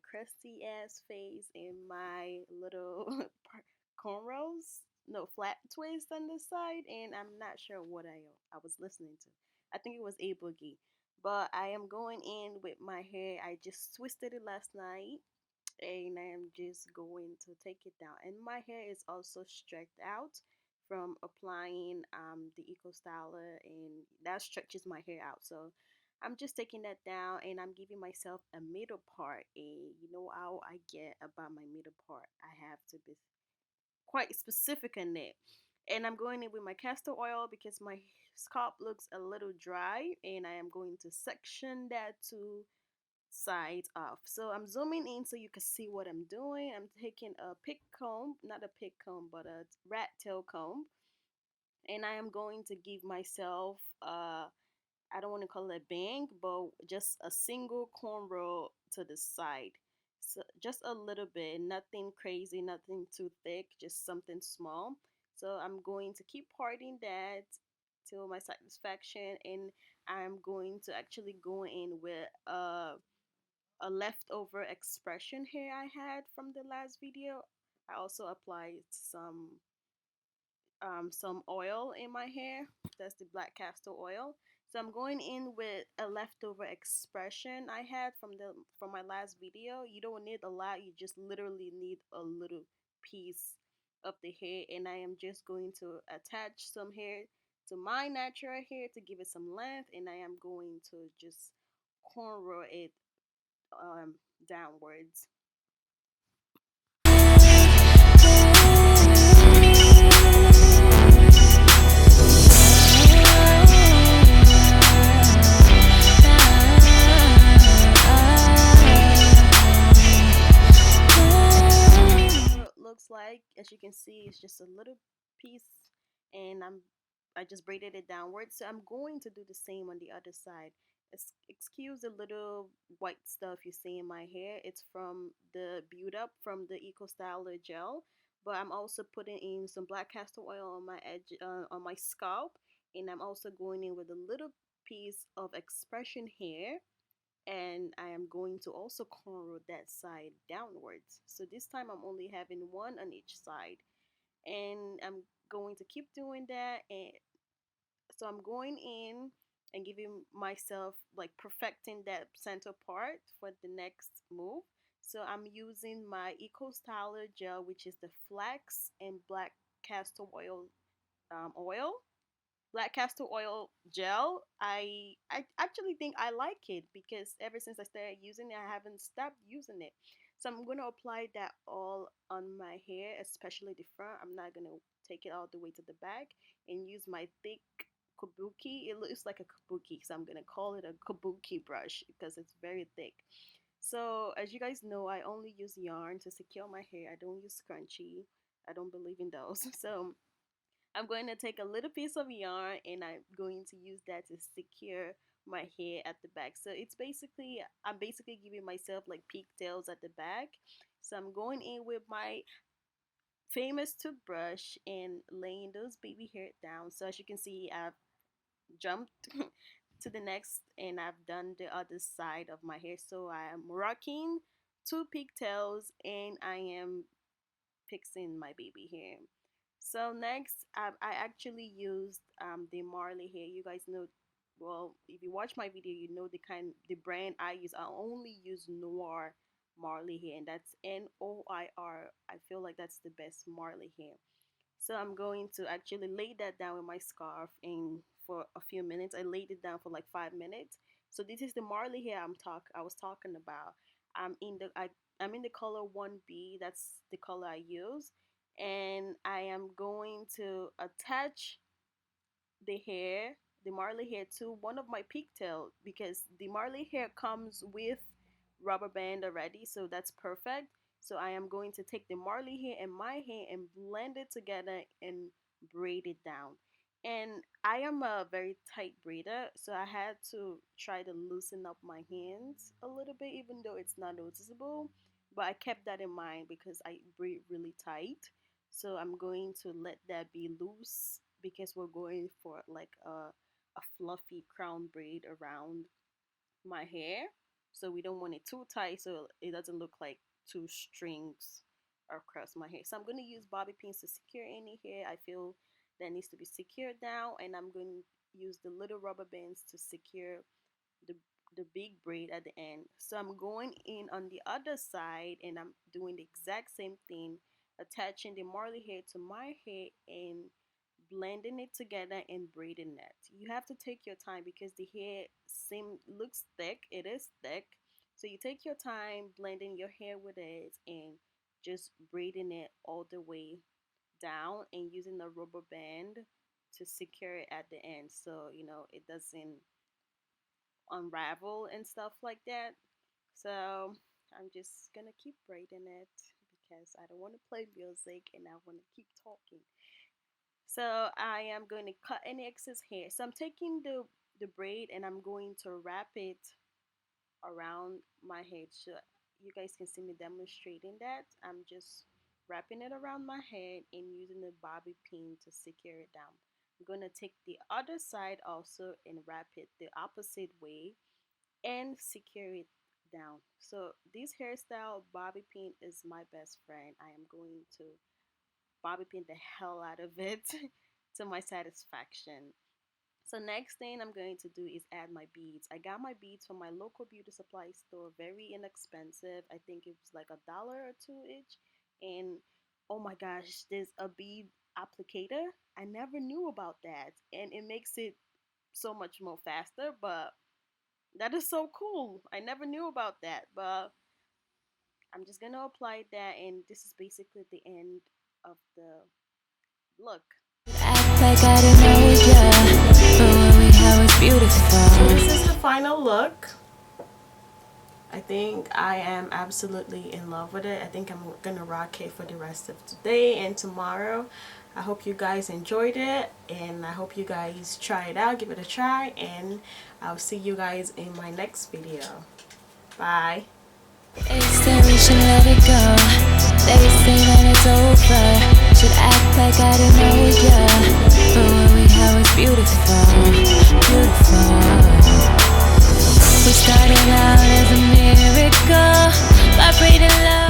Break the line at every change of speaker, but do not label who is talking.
crusty ass face and my little cornrows, no flat twist on the side, and I'm not sure what I was listening to. I think it was a boogie, but I am going in with my hair. I just twisted it last night, and I am just going to take it down. And my hair is also stretched out from applying the Eco Styler, and that stretches my hair out. So I'm just taking that down, and I'm giving myself a middle part. And you know how I get about my middle part, I have to be quite specific in it. And I'm going in with my castor oil because my scalp looks a little dry, and I am going to section that to sides off. So I'm zooming in so you can see what I'm doing. I'm taking a pick comb, not a pick comb, but a rat tail comb, and I am going to give myself I don't want to call it a bang, but just a single cornrow to the side. So just a little bit, nothing crazy, nothing too thick, just something small. So I'm going to keep parting that till my satisfaction, and I'm going to actually go in with a leftover expression hair I had from the last video. I also applied some oil in my hair. That's the black castor oil. So I'm going in with a leftover expression I had from my last video. You don't need a lot. You just literally need a little piece of the hair, and I am just going to attach some hair to my natural hair to give it some length, and I am going to just cornrow it um, downwards. It looks like, as you can see, it's just a little piece, and I just braided it downwards. So I'm going to do the same on the other side. Excuse the little white stuff you see in my hair. It's from the build up from the Eco Styler gel, but I'm also putting in some black castor oil on my edge, on my scalp, and I'm also going in with a little piece of expression hair, and I am going to also cornrow that side downwards. So this time I'm only having one on each side, and I'm going to keep doing that. And so I'm going in and giving myself like perfecting that center part for the next move. So I'm using my Eco Styler gel, which is the flax and black castor oil, black castor oil gel. I actually think I like it because ever since I started using it, I haven't stopped using it. So I'm gonna apply that all on my hair, especially the front. I'm not gonna take it all the way to the back, and use my thick kabuki. It looks like a kabuki, so I'm gonna call it a kabuki brush because it's very thick. So as you guys know, I only use yarn to secure my hair. I don't use scrunchie. I don't believe in those. So I'm going to take a little piece of yarn, and I'm going to use that to secure my hair at the back. So I'm basically giving myself like pigtails at the back. So I'm going in with my famous toothbrush and laying those baby hair down. So as you can see, I've jumped to the next, and I've done the other side of my hair. So I am rocking two pigtails, and I am fixing my baby hair. So next, I actually used the Marley hair. You guys know, well, if you watch my video, you know the brand I use. I only use Noir Marley hair, and that's Noir. I feel like that's the best Marley hair. So I'm going to actually lay that down with my scarf, and for a few minutes. I laid it down for like 5 minutes. So this is the Marley hair I was talking about. I'm in the color 1B. That's the color I use, and I am going to attach the hair, the Marley hair, to one of my pigtail because the Marley hair comes with rubber band already, so that's perfect. So I am going to take the Marley hair and my hair and blend it together and braid it down. And I am a very tight braider, so I had to try to loosen up my hands a little bit, even though it's not noticeable. But I kept that in mind because I braid really tight. So I'm going to let that be loose because we're going for like a fluffy crown braid around my hair. so we don't want it too tight so it doesn't look like two strings across my hair. So I'm going to use bobby pins to secure any hair I feel that needs to be secured down, and I'm going to use the little rubber bands to secure the the big braid at the end. So I'm going in on the other side and I'm doing the exact same thing, attaching the Marley hair to my hair and blending it together and braiding it. You have to take your time because the hair looks thick. It is thick. So you take your time blending your hair with it and just braiding it all the way down and using the rubber band to secure it at the end so it doesn't unravel and stuff like that. So I'm just gonna keep braiding it because I don't want to play music and I want to keep talking. So I am going to cut any excess hair. So I'm taking the braid and I'm going to wrap it around my head. So you guys can see me demonstrating that. I'm just wrapping it around my head and using the bobby pin to secure it down. I'm going to take the other side also and wrap it the opposite way and secure it down. So this hairstyle, bobby pin is my best friend. I am going to bobby pin the hell out of it to my satisfaction. So next thing I'm going to do is add my beads. I got my beads from my local beauty supply store, very inexpensive. I think it was like $1 or two each. And oh my gosh, there's a bead applicator. I never knew about that, and it makes it so much more faster. But that is so cool. I never knew about that, but I'm just gonna apply that, and this is basically the end of the look. Act like I didn't know ya, but what we had was beautiful. So this is the final look. I think I am absolutely in love with it. I think I'm gonna rock it for the rest of today and tomorrow. I hope you guys enjoyed it, and I hope you guys try it out, give it a try, and I'll see you guys in my next video. Bye. It's that we should let it go. They say that it's over. Should act like I didn't know ya, but what we had was beautiful, beautiful. We started out as a miracle, vibrating love.